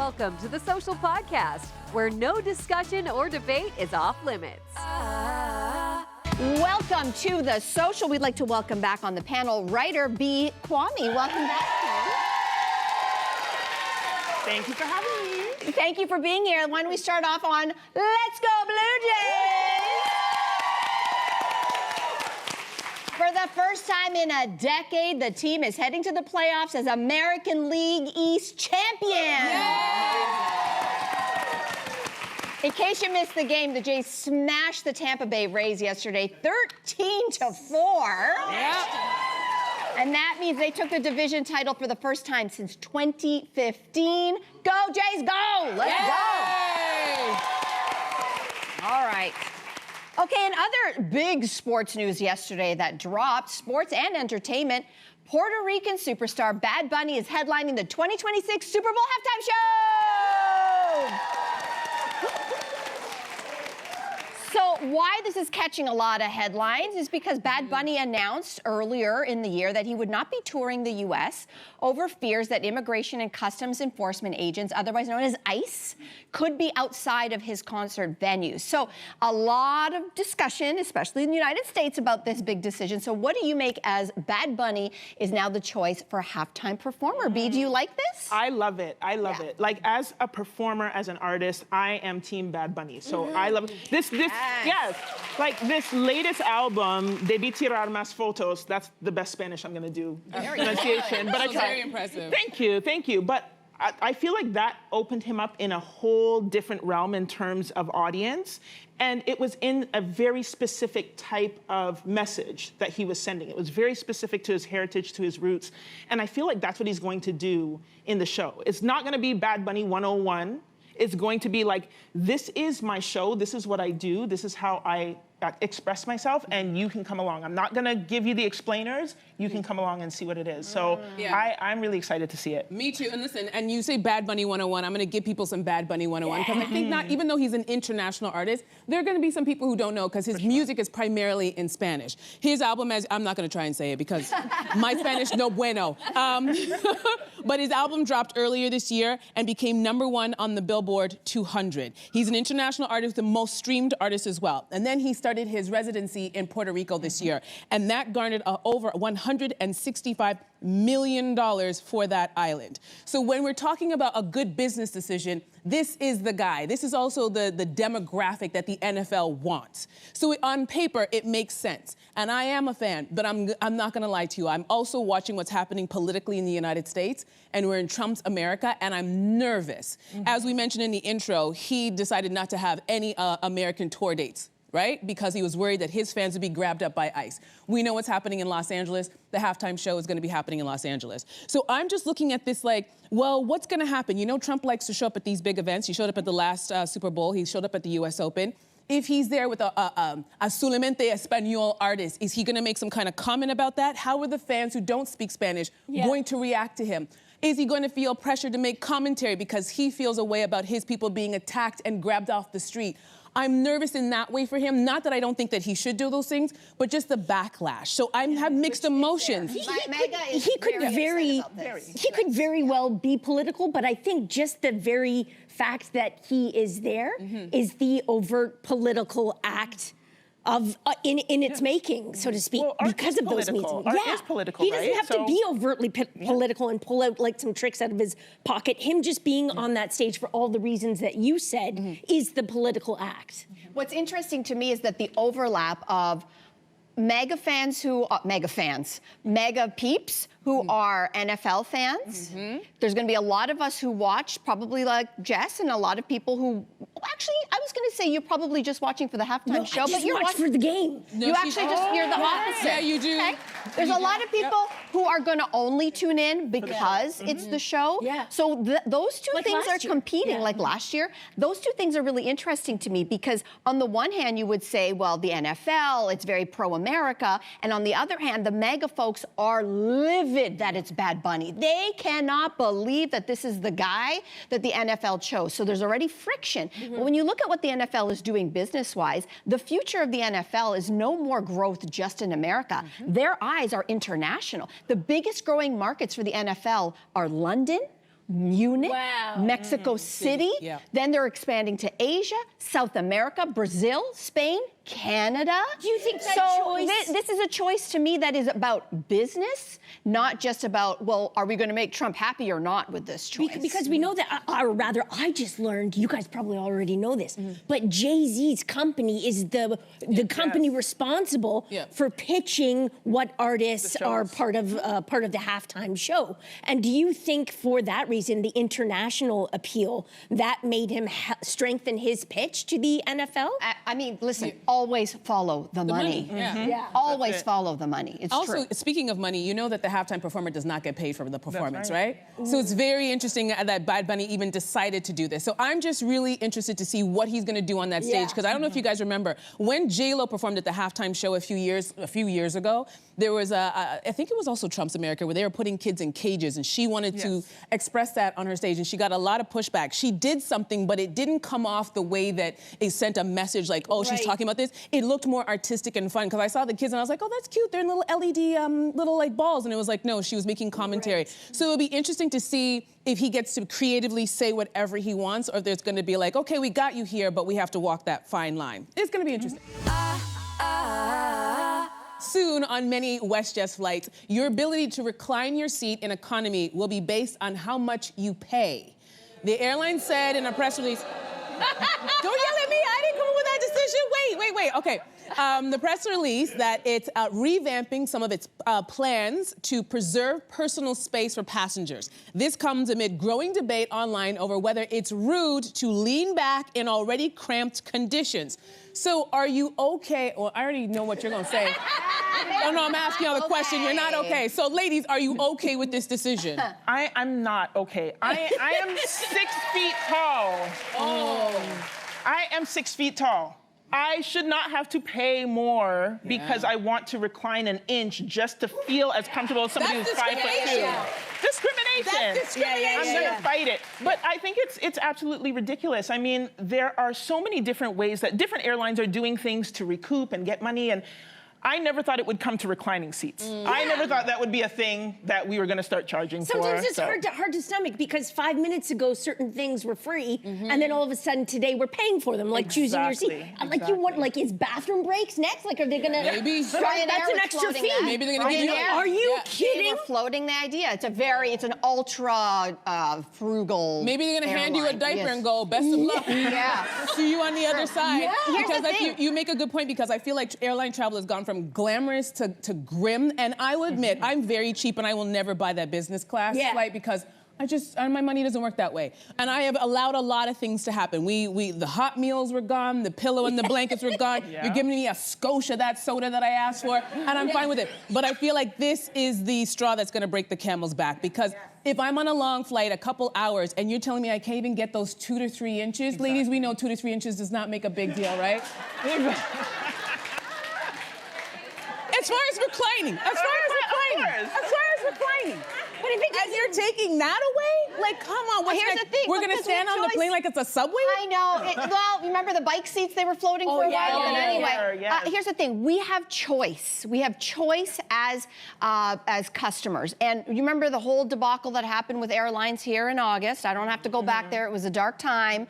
Welcome to the Social Podcast, where no discussion or debate is off limits. Welcome to the Social. We'd like to welcome back on the panel writer B. Kwame. Welcome back. Thank you for having me. Thank you for being here. Why don't we start off on Let's Go Blue Jays! For the first time in a decade, the team is heading to the playoffs as American League East champions. In case you missed the game, the Jays smashed the Tampa Bay Rays yesterday, 13-4. And that means they took the division title for the first time since 2015. Go, Jays, go! Let's go! All right. Okay, in other big sports news yesterday that dropped, sports and entertainment, Puerto Rican superstar Bad Bunny is headlining the 2026 Super Bowl halftime show! So why this is catching a lot of headlines is because Bad Bunny announced earlier in the year that he would not be touring the U.S. over fears that Immigration and Customs Enforcement agents, otherwise known as ICE, could be outside of his concert venues. So a lot of discussion, especially in the United States, about this big decision. So what do you make as Bad Bunny is now the choice for halftime performer? B, do you like this? I love it. I love it. Like, as a performer, as an artist, I am team Bad Bunny. So I love it. Yes. Like, this latest album, Debí tirar más fotos, that's the best Spanish I'm going to do. Pronunciation. But I try. Very impressive. Thank you. But I feel like that opened him up in a whole different realm in terms of audience. And it was in a very specific type of message that he was sending. It was very specific to his heritage, to his roots. And I feel like that's what he's going to do in the show. It's not going to be Bad Bunny 101. It's going to be like, this is my show, this is what I do, this is how I express myself, and you can come along. I'm not gonna give you the explainers, you can come along and see what it is. So I'm really excited to see it. Me too, and listen, and you say Bad Bunny 101, I'm gonna give people some Bad Bunny 101, because I think not, even though he's an international artist, there are gonna be some people who don't know, because his music is primarily in Spanish. His album, I'm not gonna try and say it, because my Spanish, no bueno. But his album dropped earlier this year and became #1 on the Billboard 200. He's an international artist, the most streamed artist as well. And then he started his residency in Puerto Rico this year, and that garnered over $165 million for that island. So when we're talking about a good business decision, this is the guy. This is also the demographic that the NFL wants. So on paper, it makes sense. And I am a fan, but I'm not gonna lie to you. I'm also watching what's happening politically in the United States, and we're in Trump's America, and I'm nervous. As we mentioned in the intro, he decided not to have any American tour dates, right? Because he was worried that his fans would be grabbed up by ICE. We know what's happening in Los Angeles. The halftime show is gonna be happening in Los Angeles. So I'm just looking at this like, well, what's gonna happen? You know, Trump likes to show up at these big events. He showed up at the last Super Bowl. He showed up at the US Open. If he's there with a solamente español artist, is he gonna make some kind of comment about that? How are the fans who don't speak Spanish going to react to him? Is he going to feel pressure to make commentary because he feels a way about his people being attacked and grabbed off the street? I'm nervous in that way for him. Not that I don't think that he should do those things, but just the backlash. So I have mixed emotions. He could very well be political, but I think just the very fact that he is there is the overt political act of in its making, so to speak, well, because of those meetings. Art is political, he doesn't have to be overtly political and pull out like some tricks out of his pocket. Him just being on that stage for all the reasons that you said is the political act. What's interesting to me is that the overlap of mega fans mega peeps who are NFL fans. There's going to be a lot of us who watch, probably like Jess, and a lot of people who, actually, I was going to say you're probably just watching for the halftime show, but you're watching for the game. No, you actually you're the opposite. Yeah, you do. Okay? There's a lot of people who are going to only tune in because it's the show. Yeah. So those two things are competing, Yeah. like last year. Those two things are really interesting to me because on the one hand, you would say, well, the NFL, it's very pro-America. And on the other hand, the mega folks are livid that it's Bad Bunny. They cannot believe that this is the guy that the NFL chose. So there's already friction. But when you look at what the NFL is doing business-wise, the future of the NFL is no more growth just in America. Their eyes are international. The biggest growing markets for the NFL are London, Munich, Wow. Mexico City. Yeah. Then they're expanding to Asia, South America, Brazil, Spain, Canada. Do you think that so choice- this is a choice to me that is about business, not just about, well, are we going to make Trump happy or not with this choice? Because we know that, or rather, I just learned, you guys probably already know this, but Jay-Z's company is the company responsible for pitching what artists are part of the halftime show. And do you think for that reason, the international appeal, that made him strengthen his pitch to the NFL? I mean, listen, always follow the money. Yeah. Always follow the money. It's Also, true. speaking of money, you know that the halftime performer does not get paid for the performance, right? So it's very interesting that Bad Bunny even decided to do this. So I'm just really interested to see what he's going to do on that stage, because I don't know if you guys remember when J-Lo performed at the halftime show a few years ago. There was I think it was also Trump's America, where they were putting kids in cages, and she wanted to express that on her stage, and she got a lot of pushback. She did something, but it didn't come off the way that it sent a message like, oh, she's talking about this. It looked more artistic and fun, because I saw the kids and I was like, oh, that's cute. They're in little LED, little like balls, and it was like, no, she was making commentary. So it'll be interesting to see if he gets to creatively say whatever he wants, or if there's going to be like, okay, we got you here, but we have to walk that fine line. It's going to be interesting. Soon, on many WestJet flights, your ability to recline your seat in economy will be based on how much you pay. The airline said in a press release, don't yell at me, I didn't come up with that decision. Wait, okay. The press release that it's revamping some of its plans to preserve personal space for passengers. This comes amid growing debate online over whether it's rude to lean back in already cramped conditions. So are you okay? Well, I already know what you're gonna say. Oh no, I'm asking y'all the question. You're not okay. So ladies, are you okay with this decision? I'm not okay. I am 6 feet tall. I am 6 feet tall. I should not have to pay more because I want to recline an inch just to feel as comfortable as somebody who's 5'2". Discrimination. That's discrimination. I'm gonna fight it. But I think it's absolutely ridiculous. I mean, there are so many different ways that different airlines are doing things to recoup and get money, and I never thought it would come to reclining seats. I never thought that would be a thing that we were going to start charging for. Sometimes it's hard to stomach, because 5 minutes ago certain things were free, and then all of a sudden today we're paying for them, like choosing your seat. Like you want, like, is bathroom breaks next? Like, are they gonna? Maybe. That's an extra fee. Maybe they're gonna give you. Are you They kidding? were floating the idea. It's an ultra frugal. Maybe they're gonna hand you a airline. diaper and go, best of luck. Yeah. See you on the other side. Yeah. Here's Because the like thing. you make a good point, because I feel like airline travel has gone from glamorous to grim. And I will admit, I'm very cheap and I will never buy that business class flight, because my money doesn't work that way. And I have allowed a lot of things to happen. The hot meals were gone, the pillow and the blankets were gone. You're giving me a Scotia, that soda that I asked for, and I'm fine with it. But I feel like this is the straw that's gonna break the camel's back, because if I'm on a long flight, a couple hours, and you're telling me I can't even get those 2 to 3 inches, ladies, we know 2 to 3 inches does not make a big deal, right? As far as reclining. But if you're taking that away, like, come on. Well, here's the thing. We're gonna stand on the plane like it's a subway? I know. Well, remember the bike seats they were floating for a while? But anyway, yes. here's the thing. We have choice. We have choice as customers. And you remember the whole debacle that happened with airlines here in August? I don't have to go back there. It was a dark time.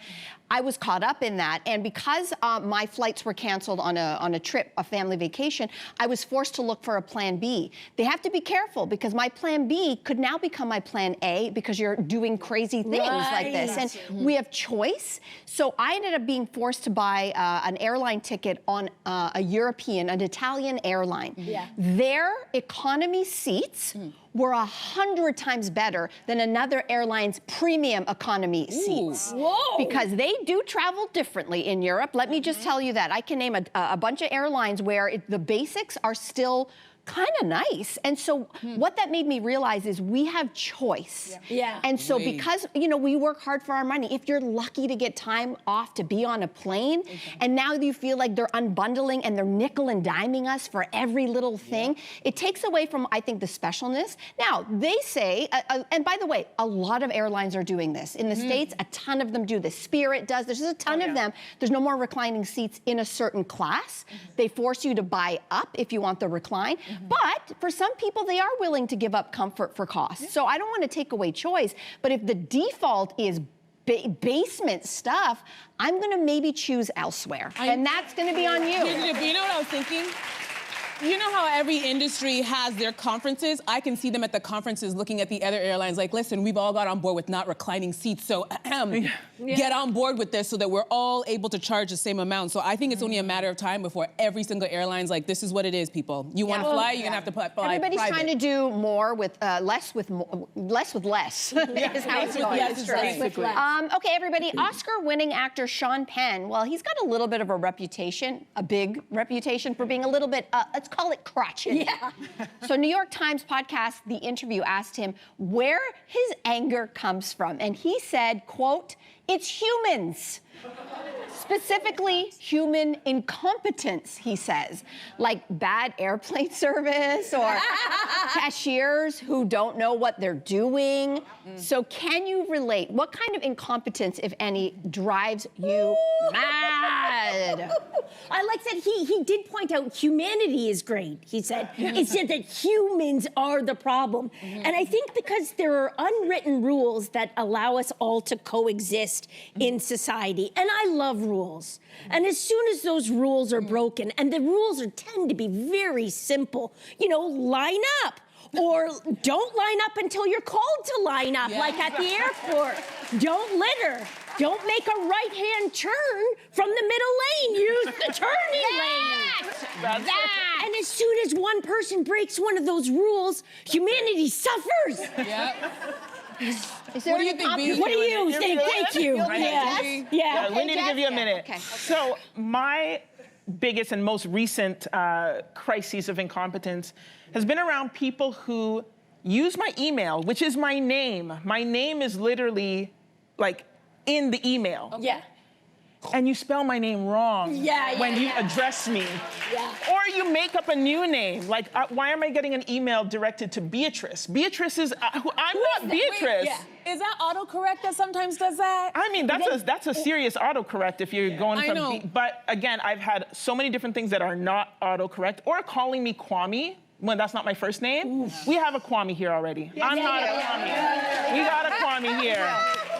I was caught up in that, and because my flights were canceled on a trip, a family vacation, I was forced to look for a plan B. They have to be careful, because my plan B could now become my plan A, because you're doing crazy things like this, and we have choice. So I ended up being forced to buy an airline ticket on an Italian airline. Their economy seats were 100 times better than another airline's premium economy seats. Because they do travel differently in Europe. Let me just tell you that. I can name a bunch of airlines where the basics are still kind of nice. And so what that made me realize is we have choice. And so because, we work hard for our money, if you're lucky to get time off to be on a plane, and now you feel like they're unbundling and they're nickel and diming us for every little thing, it takes away from, I think, the specialness. Now, they say, and by the way, a lot of airlines are doing this. In the States, a ton of them do this. Spirit does. There's just a ton of them. There's no more reclining seats in a certain class. They force you to buy up if you want the recline. But for some people, they are willing to give up comfort for cost. So I don't want to take away choice, but if the default is basement stuff, I'm going to maybe choose elsewhere. And that's going to be on you. You know what I was thinking? You know how every industry has their conferences? I can see them at the conferences looking at the other airlines like, listen, we've all got on board with not reclining seats, so get on board with this so that we're all able to charge the same amount. So I think it's only a matter of time before every single airline's like, this is what it is, people. You want to fly, you're going to have to fly Everybody's private. trying to do more with less with less with less. Is how it's going. Okay, everybody. Oscar-winning actor Sean Penn. Well, he's got a little bit of a reputation, a big reputation for being a little bit. Let's call it crotchety. Yeah. So New York Times podcast, The Interview, asked him where his anger comes from. And he said, quote, "It's humans." Specifically, human incompetence, he says, like bad airplane service or cashiers who don't know what they're doing. So can you relate? What kind of incompetence, if any, drives you mad? I like that he did point out humanity is great, he said. It's just that humans are the problem. And I think because there are unwritten rules that allow us all to coexist in society. And I love rules. And as soon as those rules are broken, and the rules tend to be very simple, you know, line up. Or don't line up until you're called to line up, like at the airport. Don't litter. Don't make a right-hand turn from the middle lane. Use the turning lane. That. And as soon as one person breaks one of those rules, humanity suffers. Is there What do you think, What do you think? Thank you. Yeah, we need to give you a minute. Okay. So my biggest and most recent crises of incompetence has been around people who use my email, which is my name. My name is literally like in the email. Yeah. And you spell my name wrong when you address me. Or you make up a new name. Like, why am I getting an email directed to Beatrice? Beatrice is, I'm not Beatrice. Is that autocorrect that sometimes does that? I mean, that's a serious autocorrect if you're going from. I know. But again, I've had so many different things that are not autocorrect, or calling me Kwame when that's not my first name. Oof. We have a Kwame here already. I'm not a Kwame. We got a Kwame here.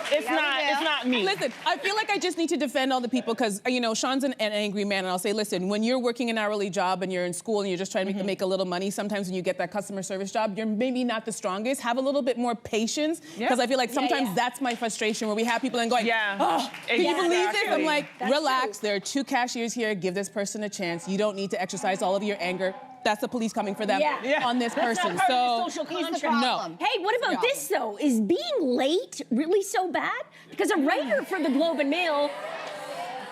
It's not me. Listen, I feel like I just need to defend all the people because, you know, Sean's an angry man, and I'll say, listen, when you're working an hourly job and you're in school and you're just trying to make a little money, sometimes when you get that customer service job, you're maybe not the strongest. Have a little bit more patience because I feel like sometimes that's my frustration where we have people and going, oh, can you believe this? I'm like, relax, there are 2 cashiers here, give this person a chance. You don't need to exercise all of your anger. That's the police coming for them on this person. Not part of the social contract. No. Hey, what about this though? Is being late really so bad? Because a writer for the Globe and Mail,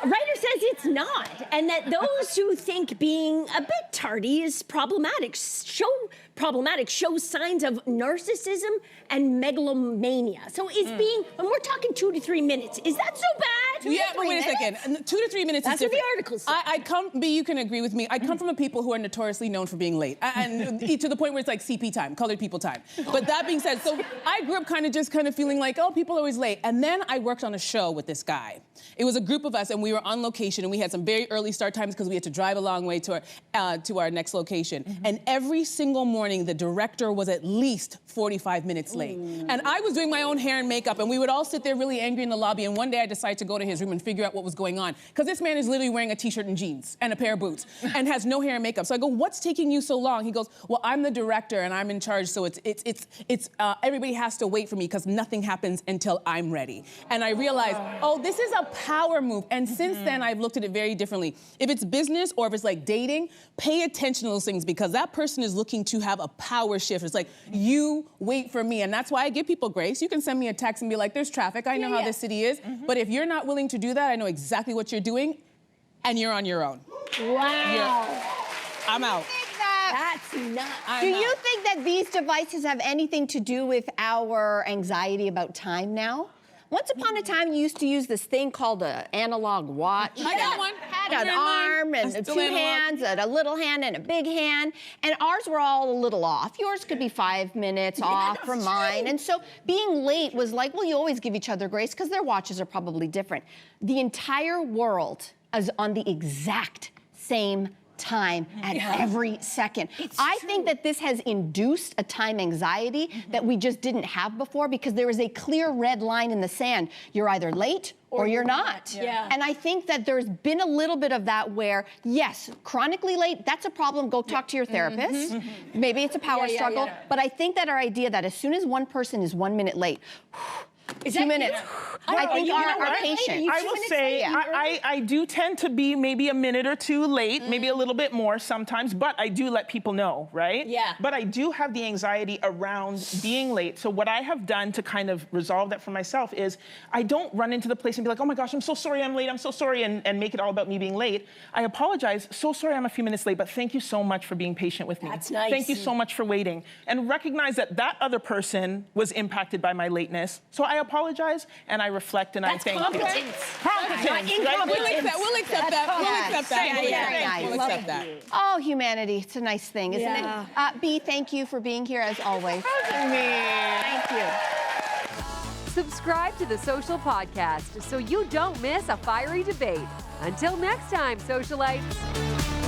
a writer says it's not, and that those who think being a bit tardy is problematic show signs of narcissism and megalomania. So is being, when we're talking 2 to 3 minutes, is that so bad? Yeah, but wait a second. 2 to 3 minutes That's is different. what the article said. You can agree with me. I come from a people who are notoriously known for being late, and to the point where it's like CP time, colored people time. But that being said, so I grew up kind of feeling like, oh, people are always late. And then I worked on a show with this guy. It was a group of us, and we were on location, and we had some very early start times because we had to drive a long way to our next location. And every single morning, the director was at least 45 minutes late. And I was doing my own hair and makeup, and we would all sit there really angry in the lobby. And one day I decided to go to his room and figure out what was going on. Because this man is literally wearing a t-shirt and jeans and a pair of boots and has no hair and makeup. So I go, what's taking you so long? He goes, well, I'm the director and I'm in charge. So it's everybody has to wait for me because nothing happens until I'm ready. And I realized, oh, this is a power move. And since then, I've looked at it very differently. If it's business or if it's like dating, pay attention to those things because that person is looking to have a power shift. It's like, you wait for me. And that's why I give people grace. You can send me a text and be like, there's traffic. I know how this city is. But if you're not willing to do that, I know exactly what you're doing and you're on your own. Wow. I'm out. That's nuts. Do you think that these devices have anything to do with our anxiety about time now? Once upon a time, you used to use this thing called an analog watch. I got one. Had an arm and 2 hands, and a little hand and a big hand. And ours were all a little off. Yours could be 5 minutes off from mine. And so being late was like, well, you always give each other grace because their watches are probably different. The entire world is on the exact same time at every second. I think that this has induced a time anxiety that we just didn't have before because there is a clear red line in the sand. You're either late or you're not. Yeah. And I think that there's been a little bit of that where, yes, chronically late, that's a problem. Go talk to your therapist. Maybe it's a power struggle. But I think that our idea that as soon as one person is 1 minute late, Is 2 that minutes, you? I think our patient. I will say I do tend to be maybe a minute or two late, maybe a little bit more sometimes, but I do let people know, right? Yeah. But I do have the anxiety around being late. So what I have done to kind of resolve that for myself is I don't run into the place and be like, oh my gosh, I'm so sorry I'm late, I'm so sorry, and make it all about me being late. I apologize, so sorry I'm a few minutes late, but thank you so much for being patient with me. That's nice. Thank you so much for waiting. And recognize that that other person was impacted by my lateness. So I apologize and I reflect and I thank competence. you. Competence. Right? We'll accept that. We'll accept that. Yeah. We'll accept that. Oh, humanity. It's a nice thing, isn't Yeah. it? B, thank you for being here as always. Thank you. Subscribe to the Social Podcast so you don't miss a fiery debate. Until next time, socialites.